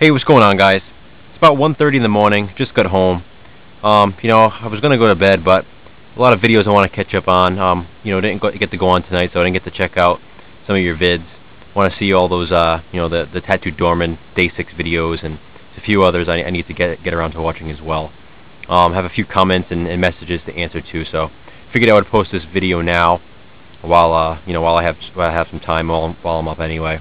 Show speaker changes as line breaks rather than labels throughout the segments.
Hey, what's going on, guys? It's about 1:30 in the morning. Just got home. I was gonna go to bed, but a lot of videos I want to catch up on. Didn't get to go on tonight, so I didn't get to check out some of your vids. Want to see all those, the TheH0RR0Rman's Day 6 videos and a few others I need to get around to watching as well. Have a few comments and messages to answer to, so figured I would post this video now while I have some time while I'm up anyway.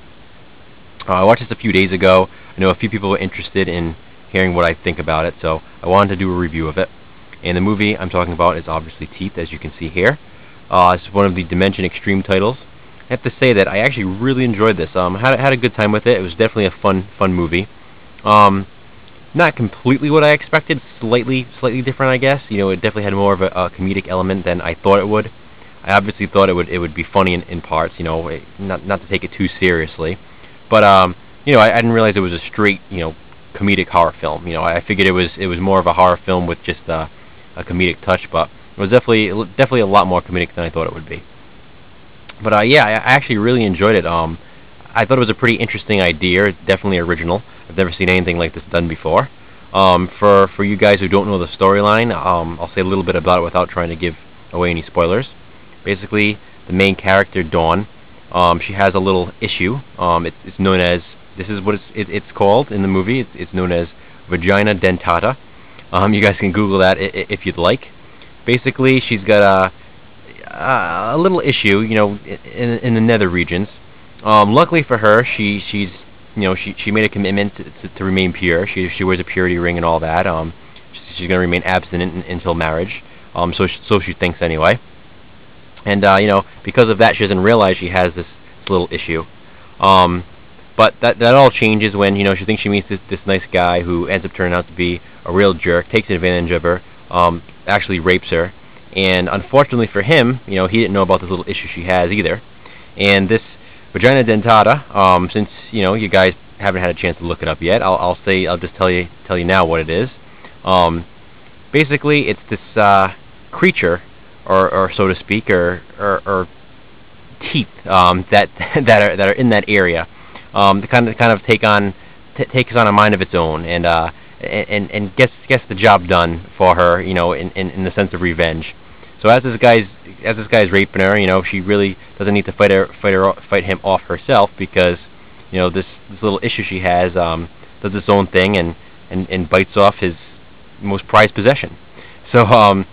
I watched this a few days ago. I know a few people were interested in hearing what I think about it, so I wanted to do a review of it. And the movie I'm talking about is obviously Teeth, as you can see here. It's one of the Dimension Extreme titles. I have to say that I actually really enjoyed this. Had a good time with it. It was definitely a fun movie. Not completely what I expected. Slightly different, I guess. It definitely had more of a comedic element than I thought it would. I obviously thought it would be funny in parts. Not to take it too seriously. But I didn't realize it was a straight, comedic horror film. I figured it was more of a horror film with just a comedic touch, but it was definitely a lot more comedic than I thought it would be. But yeah, I actually really enjoyed it. I thought it was a pretty interesting idea. It's definitely original. I've never seen anything like this done before. For you guys who don't know the storyline, I'll say a little bit about it without trying to give away any spoilers. Basically, the main character, Dawn, she has a little issue. It's known as, this is what it's called in the movie. It's known as vagina dentata. You guys can Google that if you'd like. Basically, she's got a little issue, in the nether regions. Luckily for her, she made a commitment to remain pure. She wears a purity ring and all that. She's going to remain abstinent until marriage. So she thinks anyway. And because of that, she doesn't realize she has this little issue. But that all changes when she thinks she meets this nice guy who ends up turning out to be a real jerk, takes advantage of her, actually rapes her. And unfortunately for him, he didn't know about this little issue she has either. And this vagina dentata, since you guys haven't had a chance to look it up yet, I'll just tell you now what it is. Basically, it's this creature, or so to speak, or teeth that are in that area, to kind of takes on a mind of its own, and gets the job done for her, in the sense of revenge. So as this guy's raping her, she really doesn't need to fight him off herself, because this little issue she has does its own thing and bites off his most prized possession. So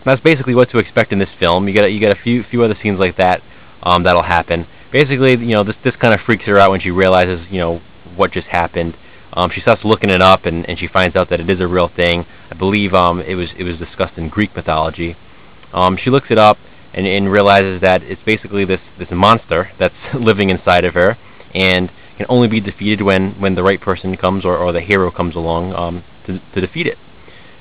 that's basically what to expect in this film. You got a few other scenes like that that'll happen. Basically, this kind of freaks her out when she realizes what just happened. She starts looking it up, and she finds out that it is a real thing. I believe it was discussed in Greek mythology. She looks it up and realizes that it's basically this monster that's living inside of her, and can only be defeated when the right person comes, or the hero comes along to defeat it.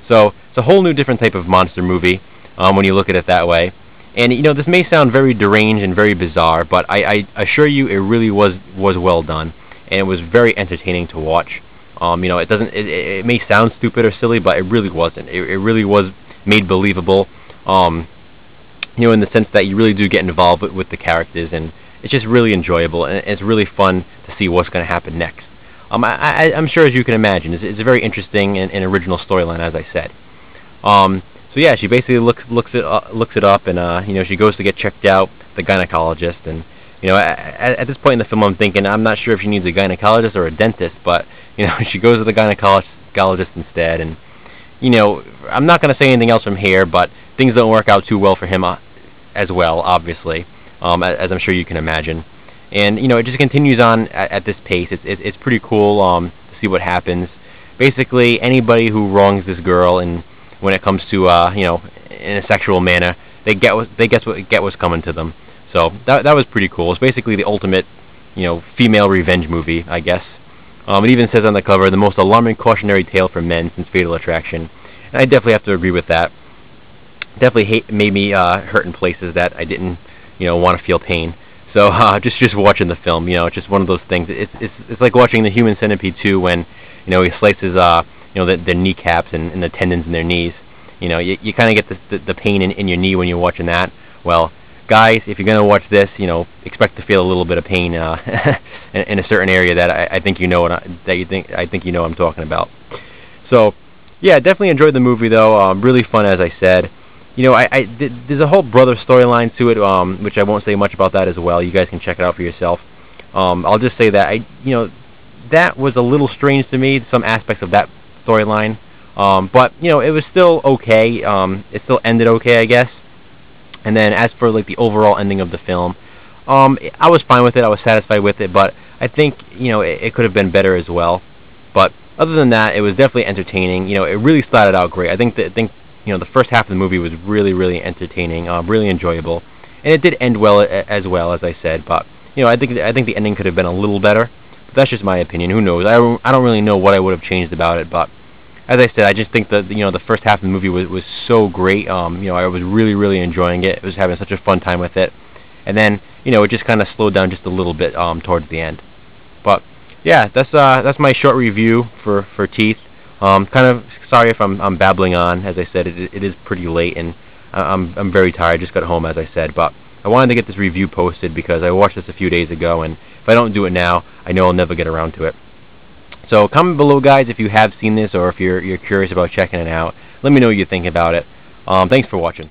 So it's a whole new different type of monster movie when you look at it that way. And this may sound very deranged and very bizarre, but I assure you it really was well done, and it was very entertaining to watch. It may sound stupid or silly, but it really wasn't. It really was made believable. In the sense that you really do get involved with the characters, and it's just really enjoyable, and it's really fun to see what's going to happen next. I'm sure, as you can imagine, it's a very interesting and original storyline, as I said. So yeah, she basically looks it up, and she goes to get checked out, the gynecologist, and at this point in the film, I'm thinking, I'm not sure if she needs a gynecologist or a dentist, but she goes to the gynecologist instead, and I'm not going to say anything else from here, but things don't work out too well for him as well, obviously, as I'm sure you can imagine. And it just continues on at this pace. It's pretty cool to see what happens. Basically, anybody who wrongs this girl, and when it comes to in a sexual manner, they get what's coming to them. So that was pretty cool. It's basically the ultimate female revenge movie, I guess. It even says on the cover, the most alarming cautionary tale for men since Fatal Attraction. And I definitely have to agree with that. Definitely made me hurt in places that I didn't want to feel pain. So just watching the film, it's just one of those things. It's like watching The Human Centipede 2 when he slices their kneecaps and the tendons in their knees. You kind of get the pain in your knee when you're watching that. Well, guys, if you're gonna watch this, you know, expect to feel a little bit of pain in a certain area that I think you know what I think you know what I'm talking about. So, yeah, definitely enjoyed the movie though. Really fun, as I said. You know, there's a whole brother storyline to it, which I won't say much about that as well. You guys can check it out for yourself. I'll just say that that was a little strange to me, some aspects of that storyline. But you know, it was still okay. It still ended okay, I guess. And then as for like the overall ending of the film, I was fine with it. I was satisfied with it. But I think it could have been better as well. But other than that, it was definitely entertaining. You know, it really started out great. I think the first half of the movie was really entertaining, really enjoyable, and it did end well as I said. But I think the ending could have been a little better. But that's just my opinion. Who knows? I don't really know what I would have changed about it. But as I said, I just think that the first half of the movie was so great. I was really enjoying it. I was having such a fun time with it, and then it just kind of slowed down just a little bit towards the end. But yeah, that's my short review for Teeth. Kind of sorry if I'm babbling on. As I said, it is pretty late, and I'm very tired. Just got home, as I said, but I wanted to get this review posted because I watched this a few days ago, and if I don't do it now, I know I'll never get around to it. So comment below, guys, if you have seen this or if you're curious about checking it out. Let me know what you think about it. Thanks for watching.